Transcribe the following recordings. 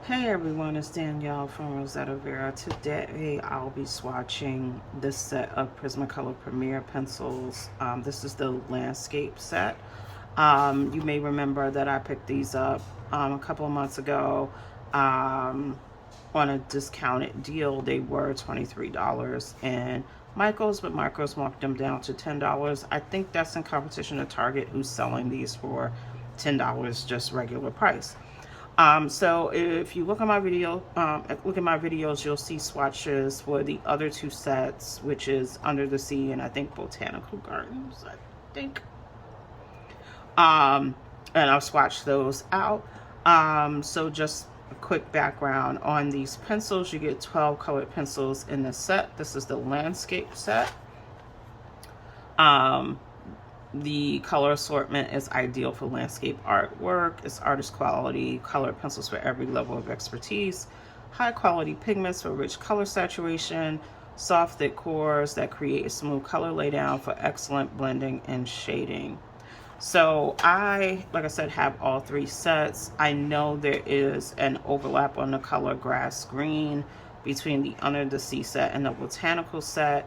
Hey everyone, it's Danielle from Rosetta Vera. Today I'll be swatching this set of Prismacolor Premier pencils. This is the landscape set. You may remember that I picked these up a couple of months ago on a discounted deal. They were $23 in Michaels, but Michaels marked them down to $10. I think that's in competition to Target, who's selling these for $10 just regular price. So if you look at my videos, you'll see swatches for the other two sets, which is Under the Sea and I think Botanical Gardens, I think. And I'll swatch those out. So just a quick background on these pencils. You get 12 colored pencils in the set. This is the landscape set. The color assortment is ideal for landscape artwork. It's artist quality, colored pencils for every level of expertise, high quality pigments for rich color saturation, soft thick cores that create a smooth color laydown for excellent blending and shading. So like I said, have all three sets. I know there is an overlap on the color grass green between the Under the Sea set and the Botanical set.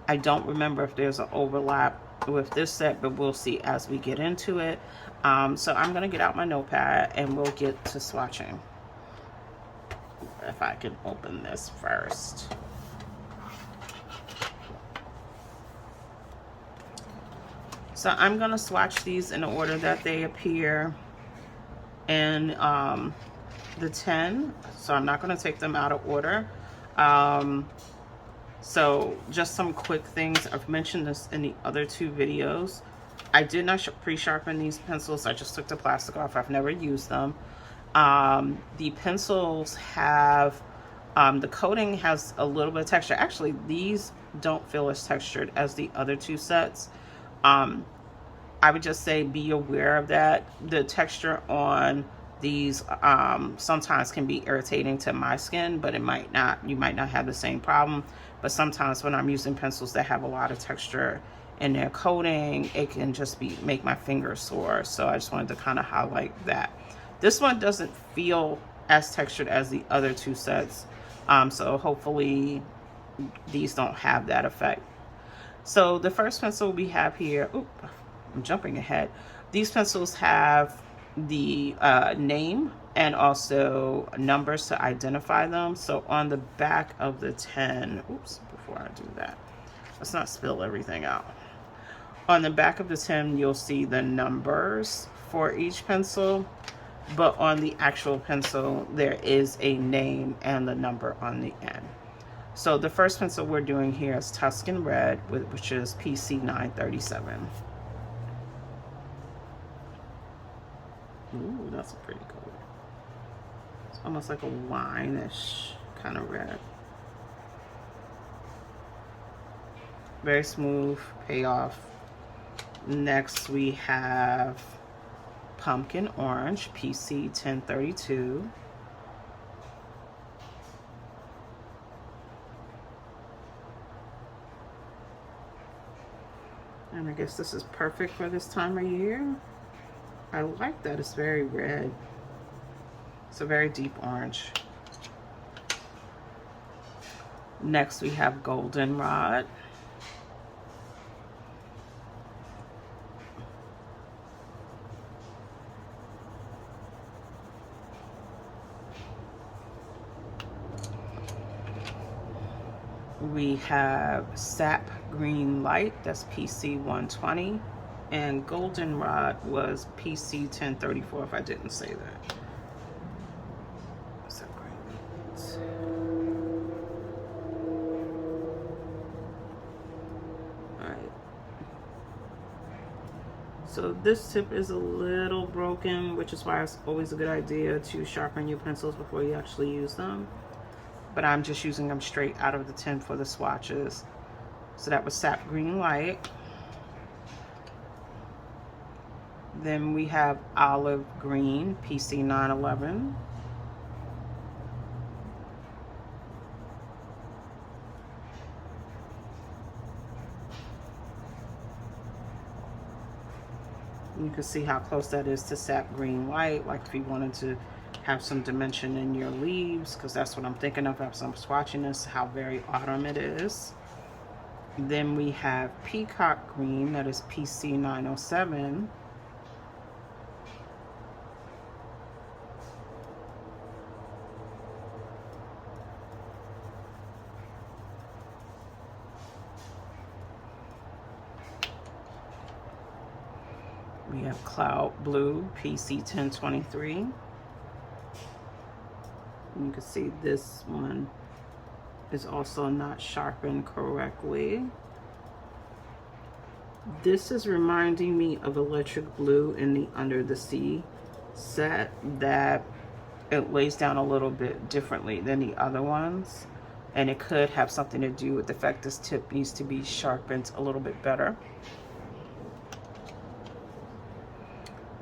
I don't remember if there's an overlap with this set, but we'll see as we get into it. So I'm going to get out my notepad and we'll get to swatching. If I can open this first. So I'm going to swatch these in the order that they appear in the 10. So I'm not going to take them out of order. So just some quick things. I've mentioned this in the other two videos. I did not pre-sharpen these pencils. I just took the plastic off. I've never used them. The pencils have, the coating has a little bit of texture. Actually, these don't feel as textured as the other two sets. I would just say be aware of that. The texture on these sometimes can be irritating to my skin, but it might not. You might not have the same problem. But sometimes when I'm using pencils that have a lot of texture in their coating, it can just make my fingers sore. So I just wanted to kind of highlight that. This one doesn't feel as textured as the other two sets. So hopefully these don't have that effect. So the first pencil we have here, I'm jumping ahead. These pencils have the name and also numbers to identify them. So on the back of the 10, before I do that, let's not spill everything out. On the back of the 10, you'll see the numbers for each pencil, but on the actual pencil, there is a name and the number on the end. So the first pencil we're doing here is Tuscan Red, which is PC 937. Ooh, that's a pretty color. It's almost like a wine-ish kind of red. Very smooth payoff. Next we have Pumpkin Orange, PC 1032. And I guess this is perfect for this time of year. I like that it's very red. It's a very deep orange. Next we have Goldenrod. We have Sap Green Light, that's PC 120. And Goldenrod was PC 1034, if I didn't say that. Sap Green Light. Alright. So this tip is a little broken, which is why it's always a good idea to sharpen your pencils before you actually use them. But I'm just using them straight out of the tin for the swatches. So that was Sap Green Light. Then we have Olive Green, PC 911. You can see how close that is to Sap Green Light. Like if you wanted to have some dimension in your leaves, because that's what I'm thinking of as I'm swatching this, how very autumn it is. Then we have Peacock Green, that is PC 907. We have Cloud Blue, PC 1023. You can see this one is also not sharpened correctly. This is reminding me of Electric Blue in the Under the Sea set, that it lays down a little bit differently than the other ones. And it could have something to do with the fact this tip needs to be sharpened a little bit better.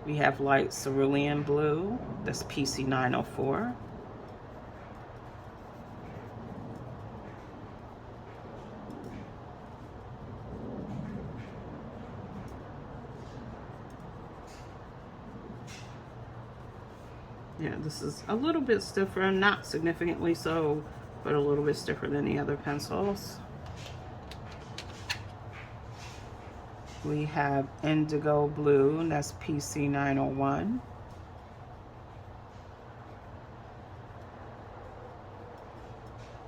We have Light Cerulean Blue, that's PC 904. Yeah, this is a little bit stiffer, not significantly so, but a little bit stiffer than the other pencils. We have Indigo Blue, and that's PC 901.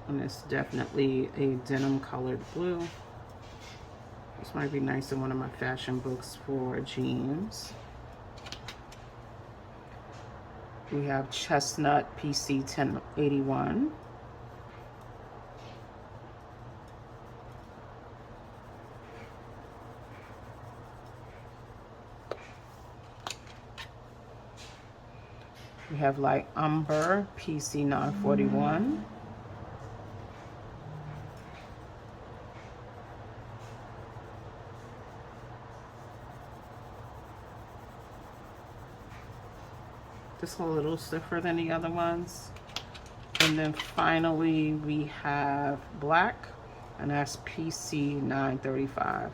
And it's definitely a denim colored blue. This might be nice in one of my fashion books for jeans. We have Chestnut, PC 1081. We have Light Umber, PC 941. Just a little stiffer than the other ones. And then finally we have Black, and that's PC 935.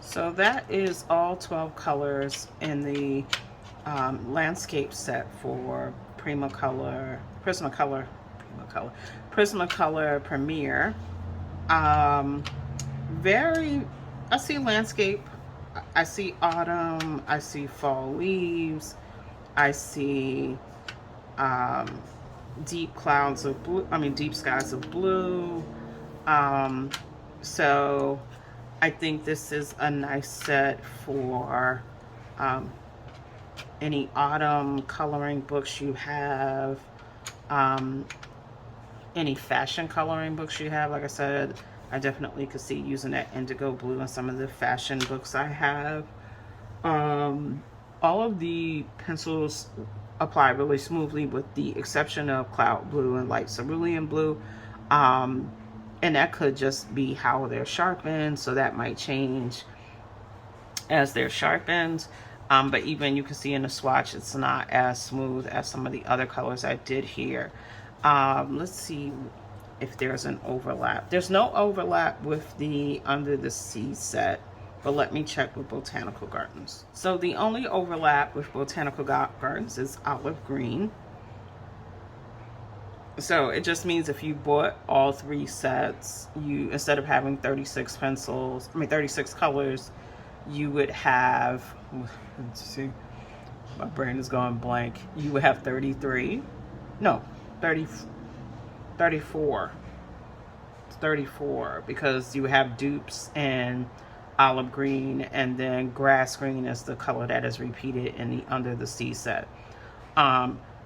So that is all 12 colors in the landscape set for Prismacolor Premier. I see landscape, I see autumn, I see fall leaves, I see deep clouds of blue, deep skies of blue. So I think this is a nice set for any autumn coloring books you have, any fashion coloring books you have. Like I said, I definitely could see using that indigo blue in some of the fashion books I have. All of the pencils apply really smoothly with the exception of Cloud Blue and Light Cerulean Blue. And that could just be how they're sharpened, so that might change as they're sharpened. But even you can see in the swatch, it's not as smooth as some of the other colors I did here. Let's see if there's an overlap. There's no overlap with the Under the Sea set, but let me check with Botanical Gardens. So the only overlap with Botanical Gardens is olive green. So it just means if you bought all 3 sets, you, instead of having 36 pencils, 36 colors, you would have, let's see, my brain is going blank. You would have 34. It's 34 because you have dupes and olive green, and then grass green is the color that is repeated in the Under the Sea set.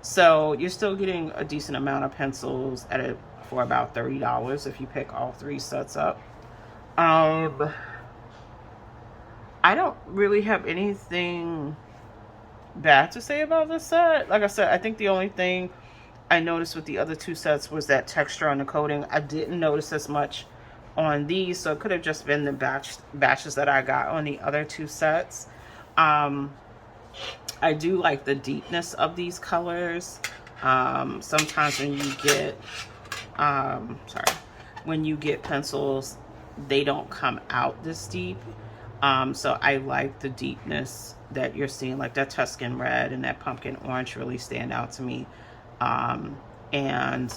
So you're still getting a decent amount of pencils at it for about $30 if you pick all 3 sets up. I don't really have anything bad to say about this set. Like I said, I think the only thing I noticed with the other 2 sets was that texture on the coating. I didn't notice as much on these, so it could have just been the batches that I got on the other 2 sets. I do like the deepness of these colors. Sometimes when you get when you get pencils they don't come out this deep. So I like the deepness that you're seeing, like that Tuscan red and that pumpkin orange really stand out to me. And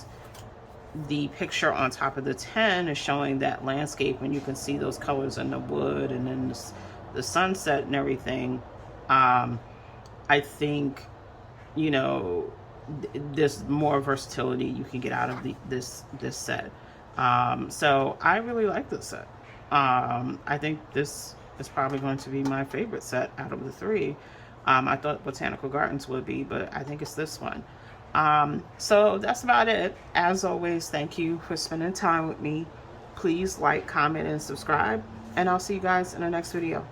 the picture on top of the 10 is showing that landscape, and you can see those colors in the wood and then the sunset and everything. I think, you know, there's more versatility you can get out of this set. So I really like this set. I think this is probably going to be my favorite set out of the three. I thought Botanical Gardens would be, but I think it's this one. So that's about it. As always, thank you for spending time with me. Please like, comment, and subscribe, and I'll see you guys in the next video.